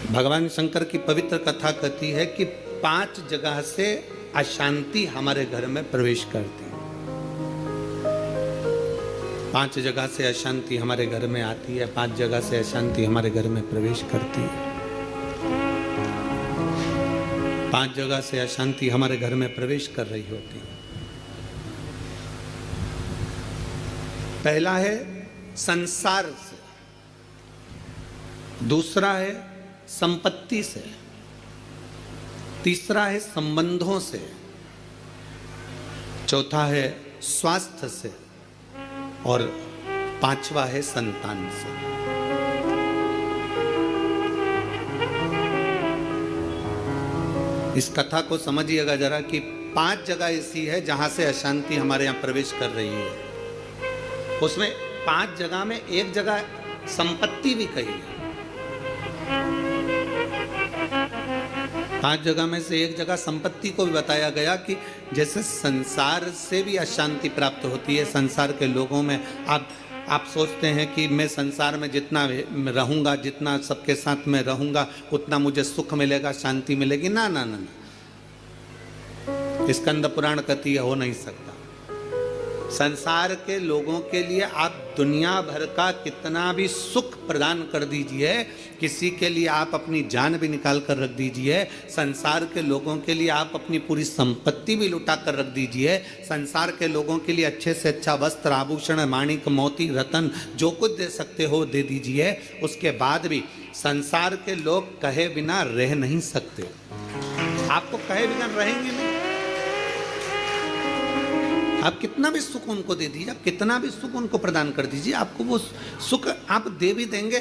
भगवान शंकर की पवित्र कथा कहती है कि 5 जगह से अशांति हमारे घर में प्रवेश करती है। 5 जगह से अशांति हमारे घर में आती है, 5 जगह से अशांति हमारे घर में प्रवेश करती है। 5 जगह से अशांति हमारे घर में प्रवेश कर रही होती है। पहला है संसार से, दूसरा है संपत्ति से, तीसरा है संबंधों से, चौथा है स्वास्थ्य से और 5वां है संतान से। इस कथा को समझिएगा जरा कि 5 जगह ऐसी है जहां से अशांति हमारे यहां प्रवेश कर रही है। उसमें 5 जगह में एक जगह संपत्ति भी कही है। 5 जगह में से एक जगह संपत्ति को भी बताया गया कि जैसे संसार से भी अशांति प्राप्त होती है। संसार के लोगों में आप सोचते हैं कि मैं संसार में जितना रहूंगा, जितना सबके साथ में रहूंगा, उतना मुझे सुख मिलेगा, शांति मिलेगी। ना ना ना, स्कंद पुराण कहती है हो नहीं सकता। संसार के लोगों के लिए आप दुनिया भर का कितना भी सुख प्रदान कर दीजिए, किसी के लिए आप अपनी जान भी निकाल कर रख दीजिए, संसार के लोगों के लिए आप अपनी पूरी संपत्ति भी लुटा कर रख दीजिए, संसार के लोगों के लिए अच्छे से अच्छा वस्त्र, आभूषण, माणिक, मोती, रतन जो कुछ दे सकते हो दे दीजिए। उसके बाद भी संसार के लोग कहे बिना रह नहीं सकते। आपको कहे बिना रहेंगे नहीं। आप कितना भी सुख उनको दे दीजिए, आप कितना भी सुख उनको प्रदान कर दीजिए, आपको वो सुख आप दे भी देंगे।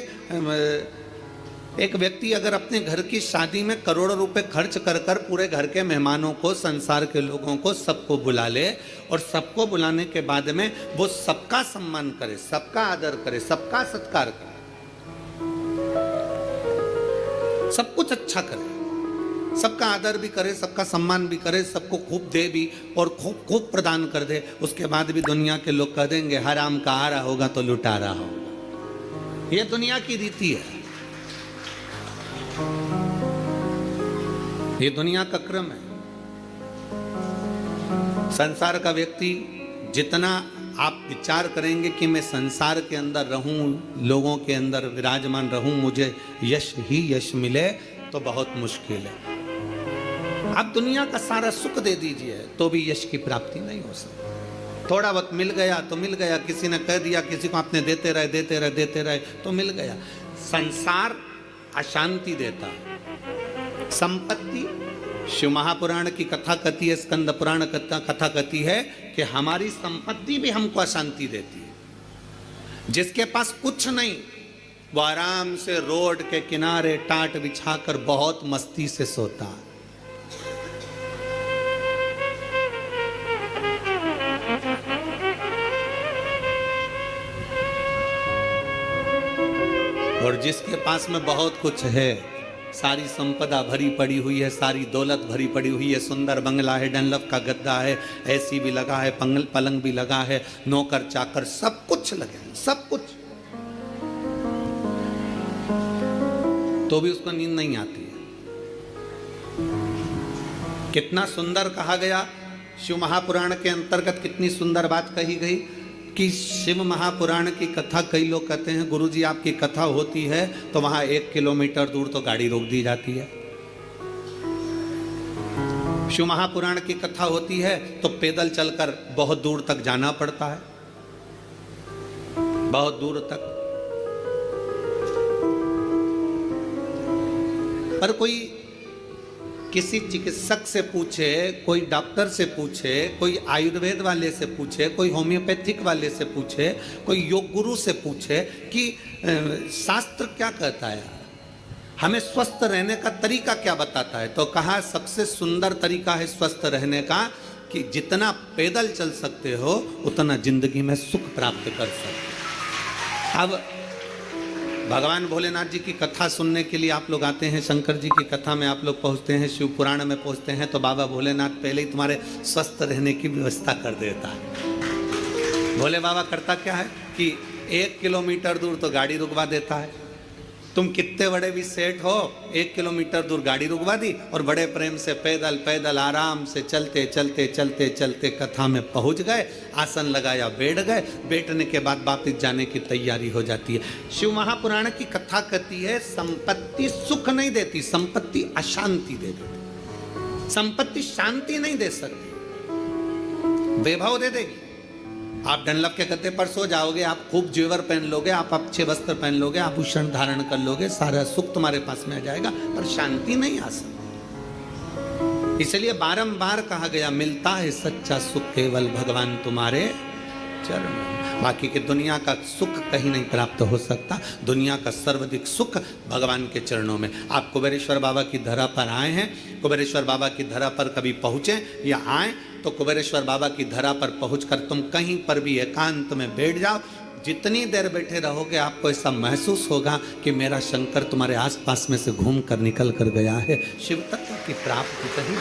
एक व्यक्ति अगर अपने घर की शादी में करोड़ों रुपए खर्च कर कर पूरे घर के मेहमानों को, संसार के लोगों को, सबको बुला ले और सबको बुलाने के बाद में वो सबका सम्मान करे, सबका आदर करे, सबका सत्कार करे, सब कुछ अच्छा करे, सबका आदर भी करे, सबका सम्मान भी करे, सबको खूब दे भी और खूब खूब प्रदान कर दे, उसके बाद भी दुनिया के लोग कह देंगे हराम का आ रहा होगा तो लुटा रहा होगा। ये दुनिया की रीति है, ये दुनिया का क्रम है। संसार का व्यक्ति जितना आप विचार करेंगे कि मैं संसार के अंदर रहूं, लोगों के अंदर विराजमान रहूं, मुझे यश ही यश मिले, तो बहुत मुश्किल है। आप दुनिया का सारा सुख दे दीजिए तो भी यश की प्राप्ति नहीं हो सकती। थोड़ा वक्त मिल गया तो मिल गया, किसी ने कह दिया, किसी को आपने देते रहे देते रहे देते रहे तो मिल गया। संसार अशांति देता है। संपत्ति, शिव महापुराण की कथा कहती है, स्कंद पुराण कथा कहती है कि हमारी संपत्ति भी हमको अशांति देती है। जिसके पास कुछ नहीं वो आराम से रोड के किनारे टाट बिछाकर बहुत मस्ती से सोता है। और जिसके पास में बहुत कुछ है, सारी संपदा भरी पड़ी हुई है, सारी दौलत भरी पड़ी हुई है, सुंदर बंगला है, डनलप का गद्दा है, एसी भी लगा है, पलंग भी लगा है, नौकर चाकर सब कुछ लगे हैं, सब कुछ, तो भी उसको नींद नहीं आती है। कितना सुंदर कहा गया शिव महापुराण के अंतर्गत, कितनी सुंदर बात कही गई कि शिव महापुराण की कथा, कई लोग कहते हैं गुरुजी आपकी कथा होती है तो वहां 1 किलोमीटर दूर तो गाड़ी रोक दी जाती है। शिव महापुराण की कथा होती है तो पैदल चलकर बहुत दूर तक जाना पड़ता है, बहुत दूर तक। पर कोई किसी चिकित्सक से पूछे, कोई डॉक्टर से पूछे, कोई आयुर्वेद वाले से पूछे, कोई होम्योपैथिक वाले से पूछे, कोई योग गुरु से पूछे कि शास्त्र क्या कहता है, हमें स्वस्थ रहने का तरीका क्या बताता है, तो कहा सबसे सुंदर तरीका है स्वस्थ रहने का कि जितना पैदल चल सकते हो उतना जिंदगी में सुख प्राप्त कर सकते। अब भगवान भोलेनाथ जी की कथा सुनने के लिए आप लोग आते हैं, शंकर जी की कथा में आप लोग पहुंचते हैं, शिव पुराण में पहुंचते हैं, तो बाबा भोलेनाथ पहले ही तुम्हारे स्वस्थ रहने की व्यवस्था कर देता है। भोले बाबा करता क्या है कि 1 किलोमीटर दूर तो गाड़ी रुकवा देता है, तुम कितने बड़े भी सेठ हो, 1 किलोमीटर दूर गाड़ी रुकवा दी और बड़े प्रेम से पैदल पैदल आराम से चलते चलते चलते चलते कथा में पहुंच गए, आसन लगाया, बैठ गए, बैठने के बाद वापिस जाने की तैयारी हो जाती है। शिव महापुराण की कथा कहती है संपत्ति सुख नहीं देती, संपत्ति अशांति दे देती। संपत्ति शांति नहीं दे सकती, वैभव दे देगी। आप डनलप के गद्दे पर सो जाओगे, आप खूब जेवर पहन लोगे, आप अच्छे वस्त्र पहन लोगे, आभूषण धारण कर लोगे, सारा सुख तुम्हारे पास में आ जाएगा, पर शांति नहीं आ सकती। इसलिए बारंबार कहा गया, मिलता है सच्चा सुख केवल भगवान तुम्हारे चरण। बाकी के दुनिया का सुख कहीं नहीं प्राप्त हो सकता। दुनिया का सर्वाधिक सुख भगवान के चरणों में। आप कुबेरेश्वर बाबा की धरा पर आए हैं, कुबेरेश्वर बाबा की धरा पर कभी पहुंचे या आए तो कुबेरेश्वर बाबा की धरा पर पहुंचकर तुम कहीं पर भी एकांत में बैठ जाओ, जितनी देर बैठे रहोगे आपको ऐसा महसूस होगा कि मेरा शंकर तुम्हारे आसपास में से घूम कर निकल कर गया है। शिव तत्व की प्राप्ति कहीं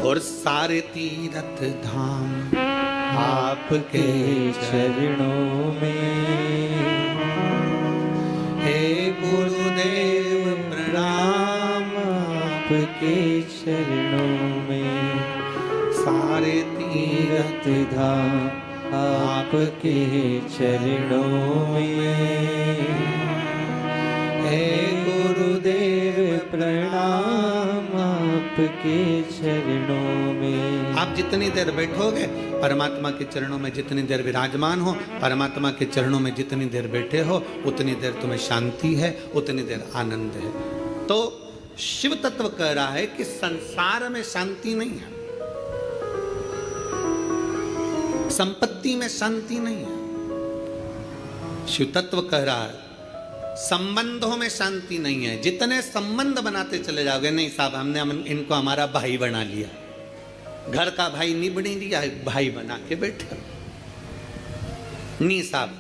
और सारे तीर्थ धाम आपके चरणों में, हे गुरुदेव प्रणाम आपके चरणों में, सारे तीर्थ तीर्थ धाम आपके चरणों में, हे गुरुदेव प्रणाम आपके चरणों में। आप जितनी देर बैठोगे परमात्मा के चरणों में, जितनी देर विराजमान हो परमात्मा के चरणों में, जितनी देर बैठे हो उतनी देर तुम्हें शांति है, उतनी देर आनंद है। तो शिव तत्व कह रहा है कि संसार में शांति नहीं है, संपत्ति में शांति नहीं है। शिव तत्व कह रहा है संबंधों में शांति नहीं है। जितने संबंध बनाते चले जाओगे, नहीं साहब हमने इनको हमारा भाई बना लिया, घर का भाई नहीं बनी लिया, भाई बना के बैठे। नहीं साहब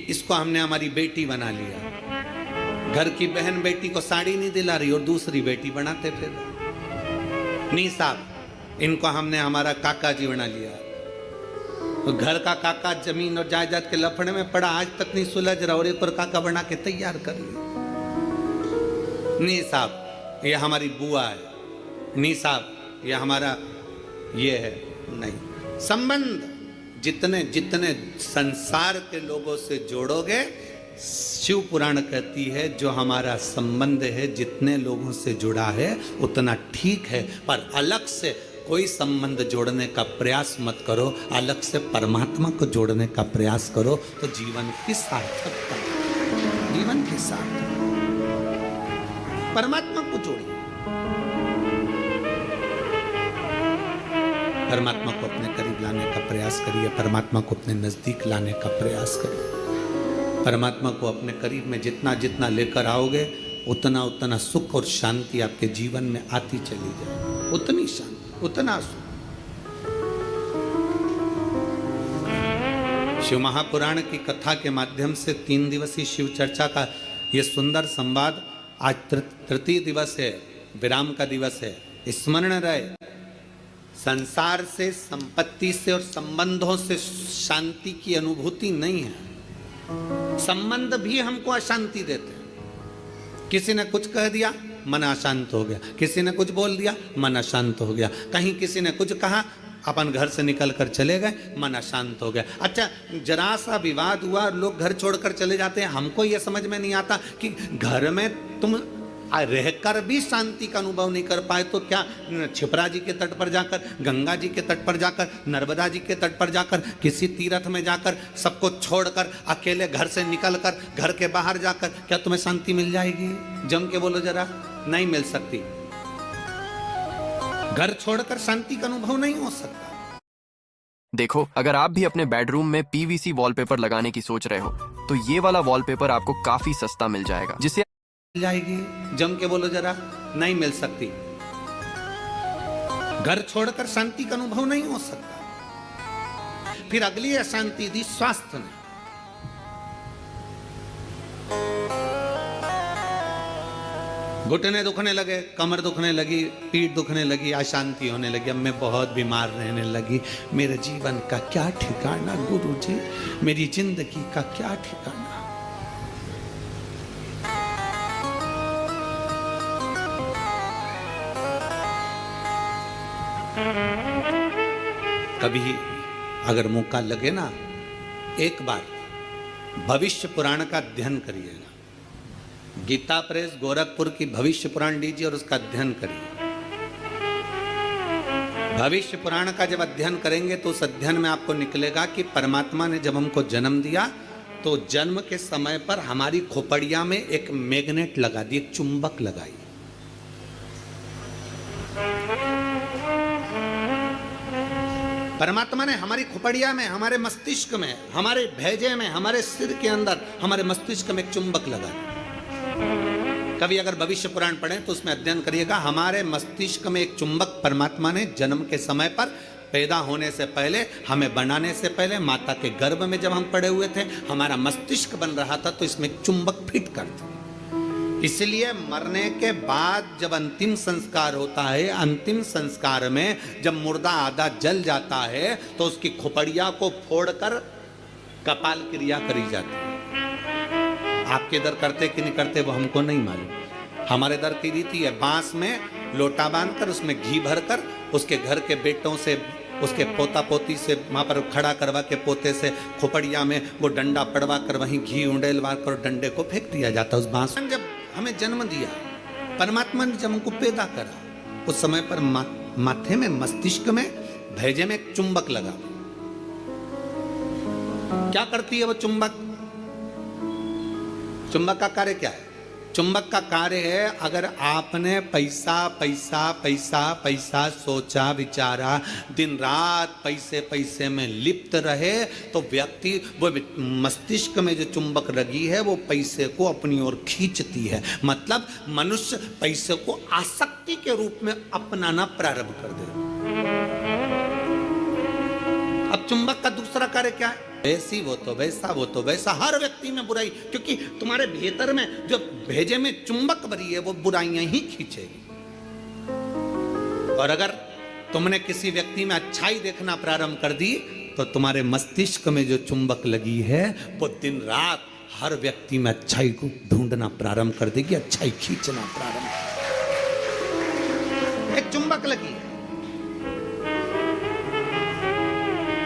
इसको हमने हमारी बेटी बना लिया, घर की बहन बेटी को साड़ी नहीं दिला रही और दूसरी बेटी बनाते फिर। नहीं साहब इनको हमने हमारा काका जी बना लिया, तो घर का काका जमीन और जायदाद के लफड़े में पड़ा, आज तक नहीं सुलझ रहा और एक और काका बना के तैयार कर लिया। नहीं साहब ये हमारी बुआ है, नहीं साहब ये हमारा ये है। नहीं, संबंध जितने जितने संसार के लोगों से जोड़ोगे, शिव पुराण कहती है जो हमारा संबंध है जितने लोगों से जुड़ा है उतना ठीक है, पर अलग से कोई संबंध जोड़ने का प्रयास मत करो, अलग से परमात्मा को जोड़ने का प्रयास करो तो जीवन की सार्थकता, जीवन के साथ परमात्मा को जोड़िए, परमात्मा को अपने करीब लाने का प्रयास करिए, परमात्मा को अपने नजदीक लाने का प्रयास करिए। परमात्मा को अपने करीब में जितना जितना लेकर आओगे उतना उतना सुख और शांति आपके जीवन में आती चली जाए, उतनी शांति उतना सुख। शिव महापुराण की कथा के माध्यम से 3 दिवसीय शिव चर्चा का यह सुंदर संवाद, आज तृतीय दिवस है, विराम का दिवस है। स्मरण रहे, संसार से, संपत्ति से और संबंधों से शांति की अनुभूति नहीं है। संबंध भी हमको अशांति देते हैं। किसी ने कुछ कह दिया मन अशांत हो गया, किसी ने कुछ बोल दिया मन अशांत हो गया, कहीं किसी ने कुछ कहा अपन घर से निकल कर चले गए मन अशांत हो गया। अच्छा जरा सा विवाद हुआ लोग घर छोड़कर चले जाते हैं। हमको ये समझ में नहीं आता कि घर में तुम रहकर भी शांति का अनुभव नहीं कर पाए तो क्या छिपरा जी के तट पर जाकर, गंगा जी के तट पर जाकर, नर्मदा जी के तट पर जाकर, किसी तीर्थ में जाकर, सबको छोड़कर अकेले घर से निकलकर घर के बाहर जाकर क्या तुम्हें शांति मिल जाएगी? जम के बोलो जरा, नहीं मिल सकती। घर छोड़कर शांति का अनुभव नहीं हो सकता। देखो, अगर आप भी अपने बेडरूम में पीवीसी वॉलपेपर लगाने की सोच रहे हो तो ये वाला वॉलपेपर आपको काफी सस्ता मिल जाएगा, जिसे मिल जाएगी। जम के बोलो जरा, नहीं मिल सकती। घर छोड़कर शांति का अनुभव नहीं हो सकता। फिर अगली अशांति दी स्वास्थ्य ने। घुटने दुखने लगे, कमर दुखने लगी, पीठ दुखने लगी, अशांति होने लगी, अब मैं बहुत बीमार रहने लगी, मेरे जीवन का क्या ठिकाना गुरुजी, मेरी जिंदगी का क्या ठिकाना। कभी अगर मौका लगे ना, एक बार भविष्य पुराण का अध्ययन करिएगा। गीता प्रेस गोरखपुर की भविष्य पुराण लीजिए और उसका अध्ययन करिए। भविष्य पुराण का जब अध्ययन करेंगे तो उस अध्ययन में आपको निकलेगा कि परमात्मा ने जब हमको जन्म दिया तो जन्म के समय पर हमारी खोपड़िया में एक मैग्नेट लगा दी, एक चुंबक लगाई। परमात्मा ने हमारी खोपड़िया में, हमारे मस्तिष्क में, हमारे भेजे में, हमारे सिर के अंदर, हमारे मस्तिष्क में एक चुंबक लगा। कभी अगर भविष्य पुराण पढ़ें तो उसमें अध्ययन करिएगा, हमारे मस्तिष्क में एक चुंबक परमात्मा ने जन्म के समय पर, पैदा होने से पहले, हमें बनाने से पहले, माता के गर्भ में जब हम पड़े हुए थे, हमारा मस्तिष्क बन रहा था तो इसमें एक चुंबक फिट कर दिया। इसलिए मरने के बाद जब अंतिम संस्कार होता है, अंतिम संस्कार में जब मुर्दा आधा जल जाता है तो उसकी खोपड़िया को फोड़कर कपाल क्रिया करी जाती है। आपके इधर करते कि नहीं करते वो हमको नहीं मालूम। हमारे इधर की रीति है, बांस में लोटा बांधकर उसमें घी भरकर उसके घर के बेटों से, उसके पोता पोती से वहाँ पर खड़ा करवा के पोते से खोपड़िया में वो डंडा पड़वा कर वहीं घी उंडेलवा कर डंडे को फेंक दिया जाता है उस बांस। जब हमें जन्म दिया परमात्मा ने, जब हमको पैदा करा, उस समय पर माथे में, मस्तिष्क में, भेजे में एक चुंबक लगा। क्या करती है वो चुंबक? चुंबक का कार्य क्या है? चुंबक का कार्य है, अगर आपने पैसा पैसा पैसा पैसा सोचा विचारा, दिन रात पैसे पैसे में लिप्त रहे, तो व्यक्ति वो मस्तिष्क में जो चुंबक लगी है वो पैसे को अपनी ओर खींचती है। मतलब मनुष्य पैसे को आसक्ति के रूप में अपनाना प्रारंभ कर दे। अब चुंबक का दूसरा कार्य क्या है? ऐसी वो तो वैसा, वो तो वैसा, हर व्यक्ति में बुराई, क्योंकि तुम्हारे भीतर में जो भेजे में चुंबक भरी है वो बुराइयां ही खींचेगी। और अगर तुमने किसी व्यक्ति में अच्छाई देखना प्रारंभ कर दी तो तुम्हारे मस्तिष्क में जो चुंबक लगी है वो दिन रात हर व्यक्ति में अच्छाई को ढूंढना प्रारंभ कर देगी, अच्छाई खींचना प्रारंभ। एक चुंबक लगी है।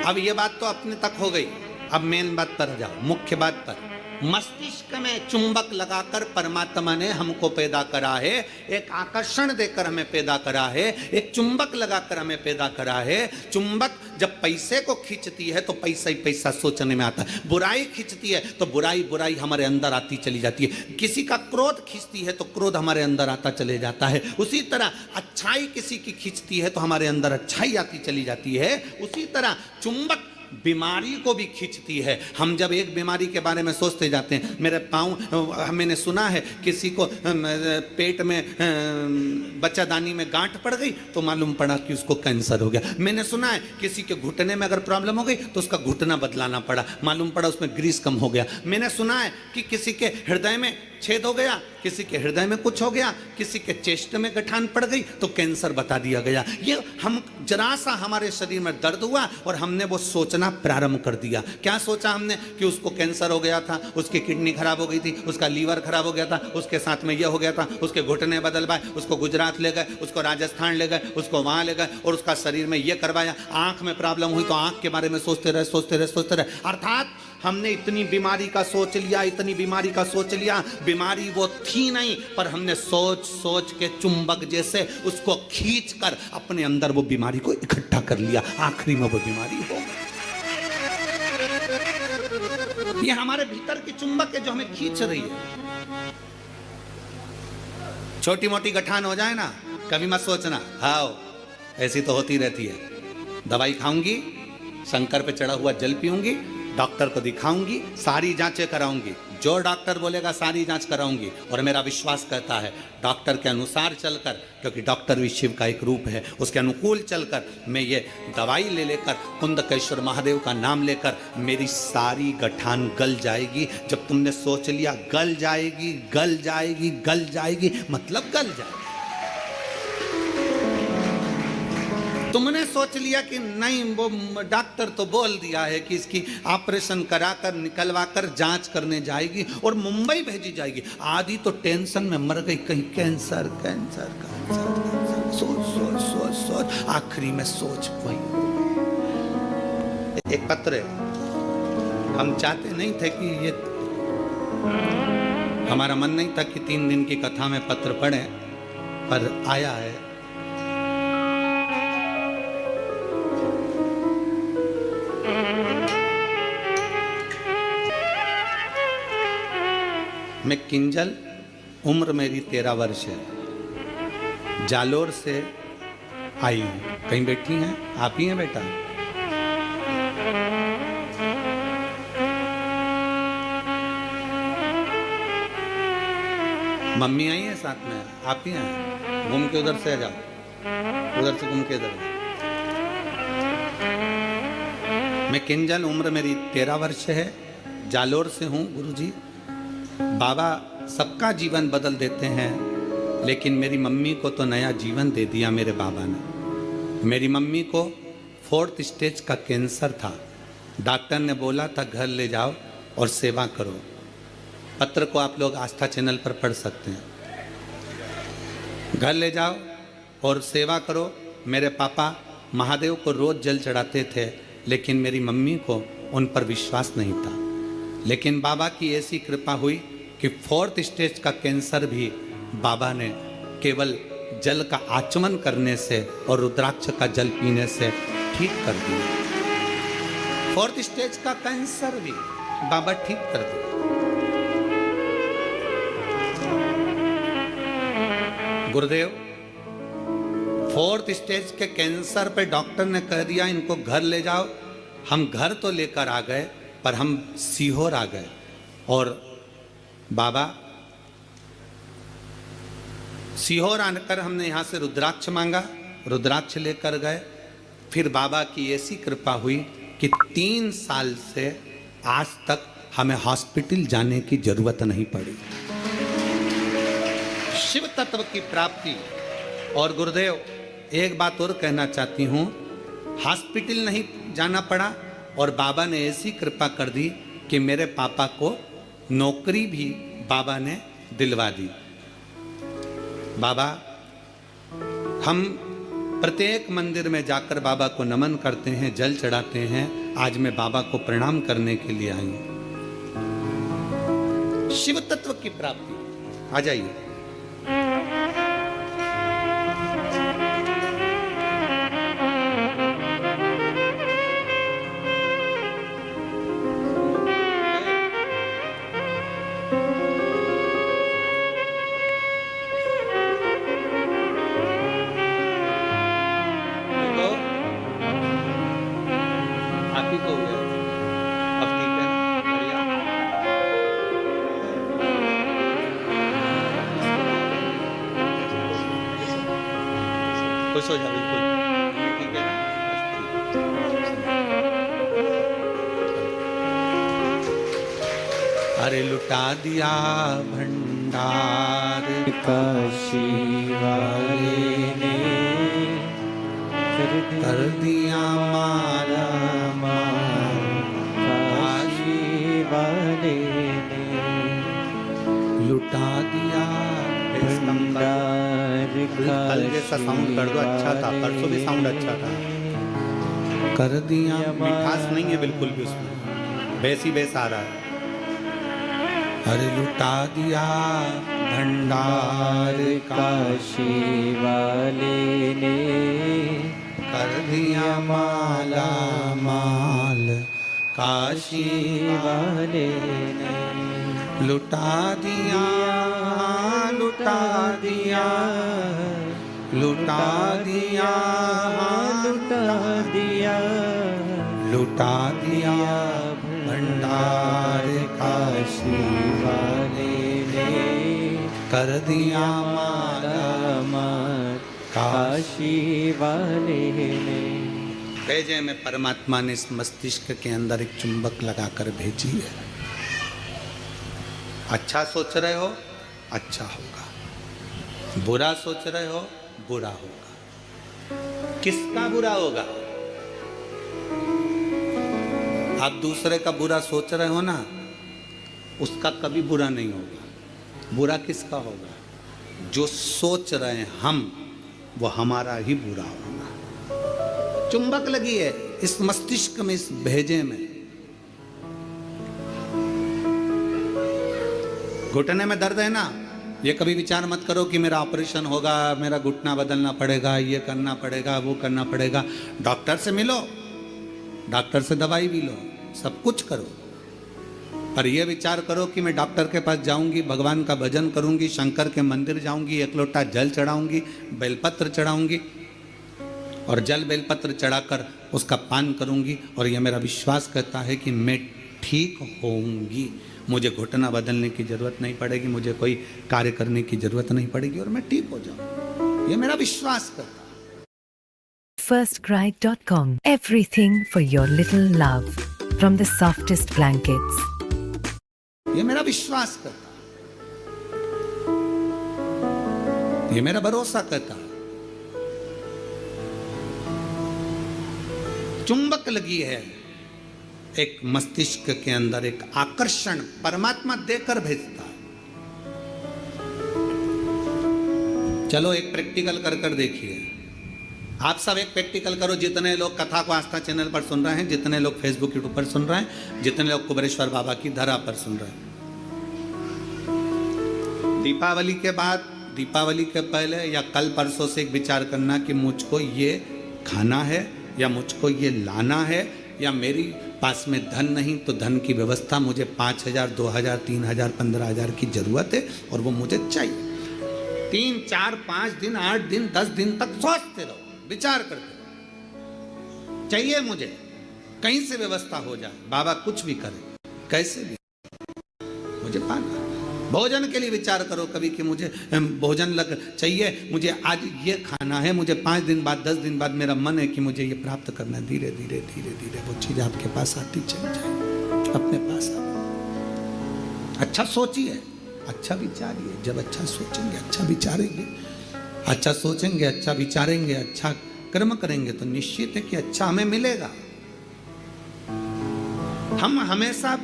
अब ये बात तो अपने तक हो गई, अब मेन बात पर जाओ, मुख्य बात पर। मस्तिष्क में चुंबक लगाकर परमात्मा ने हमको पैदा करा है, एक आकर्षण देकर हमें पैदा करा है, एक चुंबक लगाकर हमें पैदा करा है। चुंबक जब पैसे को खींचती है तो पैसा ही पैसा सोचने में आता है, बुराई खींचती है तो बुराई बुराई हमारे अंदर आती चली जाती है, किसी का क्रोध खींचती है तो क्रोध हमारे अंदर आता चले जाता है। उसी तरह अच्छाई किसी की खींचती है तो हमारे अंदर अच्छाई आती चली जाती है। उसी तरह चुंबक बीमारी को भी खींचती है। हम जब एक बीमारी के बारे में सोचते जाते हैं, मेरे पाँव, मैंने सुना है किसी को पेट में बच्चादानी में गांठ पड़ गई तो मालूम पड़ा कि उसको कैंसर हो गया। मैंने सुना है किसी के घुटने में अगर प्रॉब्लम हो गई तो उसका घुटना बदलाना पड़ा, मालूम पड़ा उसमें ग्रीस कम हो गया। मैंने सुना है कि किसी के हृदय में छेद हो गया, किसी के हृदय में कुछ हो गया, किसी के चेस्ट में गठान पड़ गई तो कैंसर बता दिया गया। ये हम जरा सा हमारे शरीर में दर्द हुआ और हमने वो सोचना प्रारंभ कर दिया। क्या सोचा हमने? कि उसको कैंसर हो गया था, उसकी किडनी खराब हो गई थी, उसका लीवर खराब हो गया था, उसके साथ में ये हो गया था, उसके घुटने बदलवाए, उसको गुजरात ले गए, उसको राजस्थान ले गए, उसको वहां ले गए और उसका शरीर में ये करवाया। आंख में प्रॉब्लम हुई तो आंख के बारे में सोचते रहे, सोचते रहे, सोचते रहे। अर्थात हमने इतनी बीमारी का सोच लिया, इतनी बीमारी का सोच लिया, बीमारी वो थी नहीं, पर हमने सोच सोच के चुंबक जैसे उसको खींचकर अपने अंदर वो बीमारी को इकट्ठा कर लिया। आखिरी में वो बीमारी हो गई। ये हमारे भीतर की चुंबक है जो हमें खींच रही है। छोटी मोटी गठान हो जाए ना, कभी मत सोचना हाँ ऐसी तो होती रहती है, दवाई खाऊंगी, शंकर पे चढ़ा हुआ जल पीऊंगी, डॉक्टर को दिखाऊंगी, सारी जांचें कराऊंगी, जो डॉक्टर बोलेगा सारी जांच कराऊंगी, और मेरा विश्वास कहता है डॉक्टर के अनुसार चलकर, क्योंकि डॉक्टर भी शिव का एक रूप है, उसके अनुकूल चलकर मैं ये दवाई ले लेकर कुंदकेश्वर महादेव का नाम लेकर मेरी सारी गठान गल जाएगी। जब तुमने सोच लिया गल जाएगी गल जाएगी गल जाएगी, मतलब गल जाएगी। तुमने सोच लिया कि नहीं, वो डॉक्टर तो बोल दिया है कि इसकी ऑपरेशन कराकर निकलवाकर जांच करने जाएगी और मुंबई भेजी जाएगी। आधी तो टेंशन में मर गई, कहीं कैंसर कैंसर कैंसर, सोच सोच सोच सोच, आखिरी में सोच पाई। एक पत्र है, हम चाहते नहीं थे कि ये, हमारा मन नहीं था कि 3 दिन की कथा में पत्र पढ़े, पर आया है। मैं किंजल, उम्र मेरी 13 वर्ष है, जालोर से आई हूँ। कहीं बैठी हैं? आप ही हैं बेटा? मम्मी आई है साथ में? आप ही हैं? घूम के उधर से आ जाओ, उधर से घूम के इधर। मैं किंजल, उम्र मेरी 13 वर्ष है, जालोर से हूँ। गुरुजी, बाबा सबका जीवन बदल देते हैं, लेकिन मेरी मम्मी को तो नया जीवन दे दिया मेरे बाबा ने। मेरी मम्मी को 4th स्टेज का कैंसर था। डॉक्टर ने बोला था घर ले जाओ और सेवा करो। पत्र को आप लोग आस्था चैनल पर पढ़ सकते हैं। घर ले जाओ और सेवा करो। मेरे पापा महादेव को रोज जल चढ़ाते थे, लेकिन मेरी मम्मी को उन पर विश्वास नहीं था। लेकिन बाबा की ऐसी कृपा हुई कि 4th स्टेज का कैंसर भी बाबा ने केवल जल का आचमन करने से और रुद्राक्ष का जल पीने से ठीक कर दिया। 4th स्टेज का कैंसर भी बाबा ठीक कर दिया। गुरुदेव, 4th स्टेज के कैंसर पे डॉक्टर ने कह दिया इनको घर ले जाओ। हम घर तो लेकर आ गए, पर हम सीहोर आ गए और बाबा सीहोर आकर हमने यहाँ से रुद्राक्ष मांगा, रुद्राक्ष लेकर गए। फिर बाबा की ऐसी कृपा हुई कि 3 साल से आज तक हमें हॉस्पिटल जाने की जरूरत नहीं पड़ी। शिव तत्व की प्राप्ति। और गुरुदेव, एक बात और कहना चाहती हूँ, हॉस्पिटल नहीं जाना पड़ा और बाबा ने ऐसी कृपा कर दी कि मेरे पापा को नौकरी भी बाबा ने दिलवा दी। बाबा, हम प्रत्येक मंदिर में जाकर बाबा को नमन करते हैं, जल चढ़ाते हैं। आज मैं बाबा को प्रणाम करने के लिए आई हूं। शिव तत्व की प्राप्ति। आ जाइए। खुश हो जा, बिल्कुल ठीक है ना? अरे लुटा दिया भंडार काशी वाले ने, कर दिया माला माल। काशी वाले ने लुटा दिया भंडार। कल जैसा साउंड कर दो, अच्छा था। परसों भी साउंड अच्छा था। कर दिया, मिठास नहीं है बिल्कुल भी उसमें, वैसी बेस आ रहा है। अरे लुटा दिया भंडार काशी वाले ने, कर दिया माला माल। काशी वाले ने लुटा दिया, लुटा दिया, लुटा दिया, लुटा दिया, लुटा दिया भंडार काशी कर दिया मारा मार काशी वाले ने। भेजे में परमात्मा ने इस मस्तिष्क के अंदर एक चुंबक लगाकर भेजी है। अच्छा सोच रहे हो, अच्छा होगा। बुरा सोच रहे हो, बुरा होगा। किसका बुरा होगा? आप दूसरे का बुरा सोच रहे हो ना, उसका कभी बुरा नहीं होगा। बुरा किसका होगा? जो सोच रहे हैं हम, वो हमारा ही बुरा होगा। चुंबक लगी है इस मस्तिष्क में, इस भेजे में। घुटने में दर्द है ना, ये कभी विचार मत करो कि मेरा ऑपरेशन होगा, मेरा घुटना बदलना पड़ेगा, ये करना पड़ेगा, वो करना पड़ेगा। डॉक्टर से मिलो, डॉक्टर से दवाई भी लो, सब कुछ करो, पर यह विचार करो कि मैं डॉक्टर के पास जाऊंगी, भगवान का भजन करूंगी, शंकर के मंदिर जाऊंगी, एक लोटा जल चढ़ाऊंगी, बेलपत्र चढ़ाऊंगी और जल बेलपत्र चढ़ाकर उसका पान करूंगी, और यह मेरा विश्वास करता है कि मैं ठीक होऊंगी, मुझे घुटना बदलने की जरूरत नहीं पड़ेगी, मुझे कोई कार्य करने की जरूरत नहीं पड़ेगी और मैं ठीक हो जाऊं। यह मेरा विश्वास करता है। Firstcry.com. Everything for your little love. From the softest blankets. ये मेरा विश्वास करता, ये मेरा भरोसा करता। चुंबक लगी है एक मस्तिष्क के अंदर, एक आकर्षण परमात्मा देकर भेजता है। चलो एक प्रैक्टिकल कर कर देखिए। आप सब एक प्रैक्टिकल करो, जितने लोग कथा को आस्था चैनल पर सुन रहे हैं, जितने लोग फेसबुक यूट्यूब पर सुन रहे हैं, जितने लोग कुबेरेश्वर बाबा की धरा पर सुन रहे हैं। दीपावली के बाद, दीपावली के पहले या कल परसों से एक विचार करना कि मुझको ये खाना है या मुझको ये लाना है, या मेरी पास में धन नहीं तो धन की व्यवस्था, मुझे 5,000 2,000 3,000 15,000 की जरूरत है और वो मुझे चाहिए। 3 4 5 दिन 8 दिन 10 दिन तक सोचते रहो, विचार करते रहो, चाहिए मुझे, कहीं से व्यवस्था हो जाए, बाबा कुछ भी करे, कैसे भी मुझे पाना। भोजन के लिए विचार करो कभी कि मुझे भोजन लग चाहिए, मुझे आज ये खाना है, मुझे 5 दिन बाद 10 दिन बाद मेरा मन है कि मुझे ये प्राप्त करना है। धीरे धीरे धीरे धीरे वो चीज़ आपके पास आती चली जाए, अपने पास आ। अच्छा सोचिए, अच्छा विचारिए। जब अच्छा सोचेंगे, अच्छा विचारेंगे, अच्छा सोचेंगे, अच्छा विचारेंगे, अच्छा कर्म करेंगे तो निश्चित है कि अच्छा हमें मिलेगा। हम हमेशा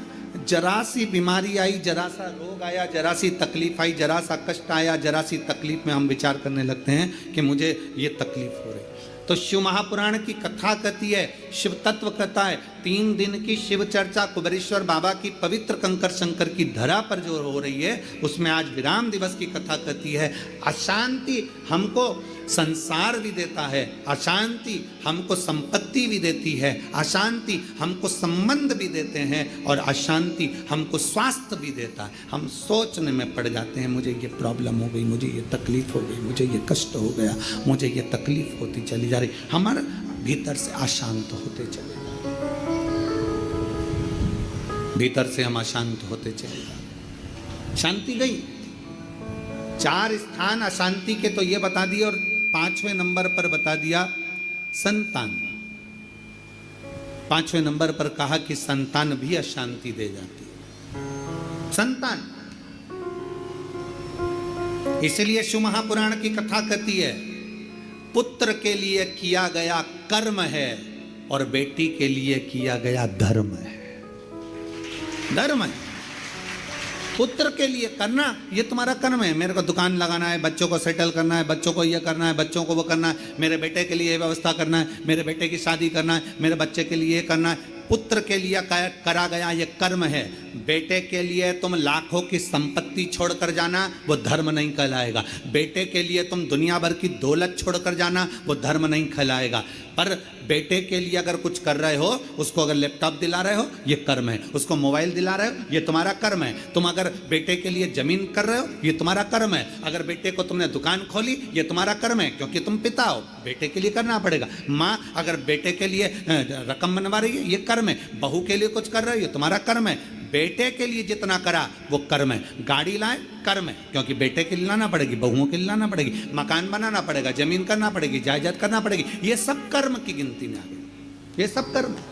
जरा सी बीमारी आई, जरा सा रोग आया, जरा सी तकलीफ आई, जरा सा कष्ट आया, जरा सी तकलीफ में हम विचार करने लगते हैं कि मुझे ये तकलीफ हो रही। तो शिव महापुराण की कथा कहती है, शिव तत्व कहता है, 3 दिन की शिव चर्चा कुबेरेश्वर बाबा की पवित्र कंकर शंकर की धरा पर जो हो रही है, उसमें आज विराम दिवस की कथा कहती है। अशांति हमको संसार भी देता है, अशांति हमको संपत्ति भी देती है, अशांति हमको संबंध भी देते हैं, और अशांति हमको स्वास्थ्य भी देता है। हम सोचने में पड़ जाते हैं, मुझे ये प्रॉब्लम हो गई, मुझे ये तकलीफ हो गई, मुझे ये कष्ट हो गया, मुझे ये तकलीफ होती चली जा रही, हमारे भीतर से अशांत होते चले जा रहे, भीतर से हम अशांत होते चले जा रहे। शांति गई। 4 स्थान अशांति के तो ये बता दिए, और 5वें नंबर पर बता दिया संतान। 5वें नंबर पर कहा कि संतान भी अशांति दे जाती है। संतान, इसलिए शिव महापुराण की कथा कहती है, पुत्र के लिए किया गया कर्म है और बेटी के लिए किया गया धर्म है। धर्म है, पुत्र के लिए करना ये तुम्हारा कर्म है। मेरे को दुकान लगाना है, बच्चों को सेटल करना है, बच्चों को ये करना है, बच्चों को वो करना है, मेरे बेटे के लिए ये व्यवस्था करना है, मेरे बेटे की शादी करना है, मेरे बच्चे के लिए ये करना है। पुत्र के लिए करा गया ये कर्म है। बेटे के लिए तुम लाखों की संपत्ति छोड़कर जाना, वो धर्म नहीं कहलाएगा। बेटे के लिए तुम दुनिया भर की दौलत छोड़कर जाना, वो धर्म नहीं कहलाएगा। पर बेटे के लिए अगर कुछ कर रहे हो, उसको अगर लैपटॉप दिला रहे हो, ये कर्म है। उसको मोबाइल दिला रहे हो, ये तुम्हारा कर्म है। तुम अगर बेटे के लिए जमीन कर रहे हो, ये तुम्हारा कर्म है। अगर बेटे को तुमने दुकान खोली, ये तुम्हारा कर्म है, क्योंकि तुम पिता हो, बेटे के लिए करना पड़ेगा। माँ अगर बेटे के लिए रकम बनवा रही है, ये कर्म है। बहू के लिए कुछ कर रहे हो, ये तुम्हारा कर्म है। बेटे के लिए जितना करा वो कर्म है। गाड़ी लाए कर्म है, क्योंकि बेटे के लिए लाना पड़ेगी, बहुओं के लिए लाना पड़ेगी, मकान बनाना पड़ेगा, जमीन करना पड़ेगी, जायदाद करना पड़ेगी, ये सब कर्म की गिनती में आ गए, ये सब कर्म है।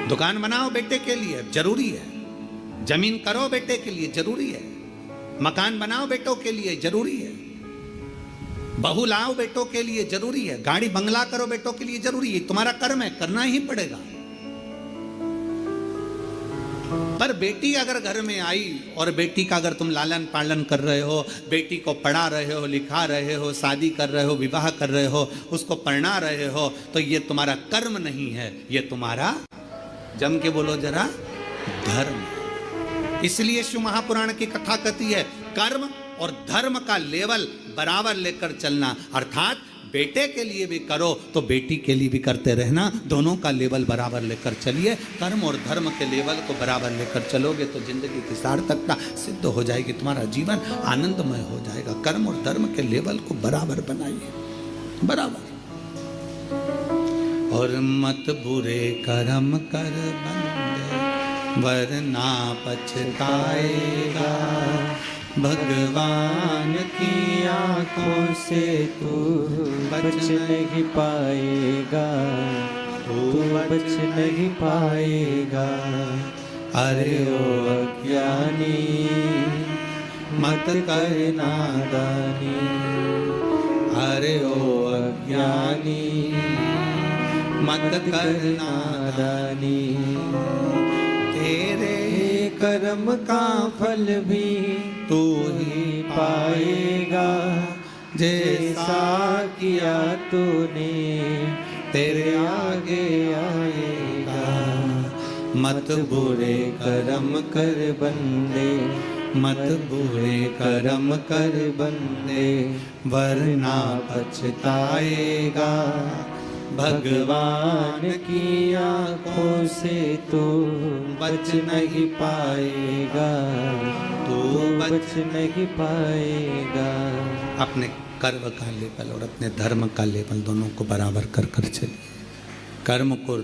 दुकान बनाओ बेटे के लिए, जरूरी है। जमीन करो बेटे के लिए, जरूरी है। मकान बनाओ बेटों के लिए, जरूरी है। बहू लाओ बेटों के लिए, जरूरी है। गाड़ी बंगला करो बेटों के लिए, जरूरी है। तुम्हारा कर्म है, करना ही पड़ेगा। पर बेटी अगर घर में आई और बेटी का अगर तुम लालन पालन कर रहे हो, बेटी को पढ़ा रहे हो, लिखा रहे हो, शादी कर रहे हो, विवाह कर रहे हो, उसको पढ़ना रहे हो, तो ये तुम्हारा कर्म नहीं है, ये तुम्हारा, जम के बोलो जरा, धर्म। इसलिए शिव महापुराण की कथा कहती है कर्म और धर्म का लेवल बराबर लेकर चलना, अर्थात बेटे के लिए भी करो तो बेटी के लिए भी करते रहना, दोनों का लेवल बराबर लेकर चलिए। कर्म और धर्म के लेवल को बराबर लेकर चलोगे तो जिंदगी की सार्थकता सिद्ध हो जाएगी, तुम्हारा जीवन आनंदमय हो जाएगा। कर्म और धर्म के लेवल को बराबर बनाइए, बराबर। और मत बुरे कर्म कर बंदे वरना पछताएगा, भगवान की आंखों से तू बच नहीं पाएगा, तू बच नहीं पाएगा। अरे ओ अज्ञानी मत कर नादानी, अरे ओ अज्ञानी मत कर नादानी। तेरे कर्म का फल भी तू ही पाएगा, जैसा किया तूने तेरे आगे आएगा। मत बुरे कर्म कर बंदे, मत बुरे कर्म कर बंदे, वरना पछताएगा, भगवान की आंखों से तू बच नहीं पाएगा, तू बच नहीं पाएगा। अपने कर्म का लेवल और अपने धर्म का लेवल दोनों को बराबर कर कर चलिए। कर्म को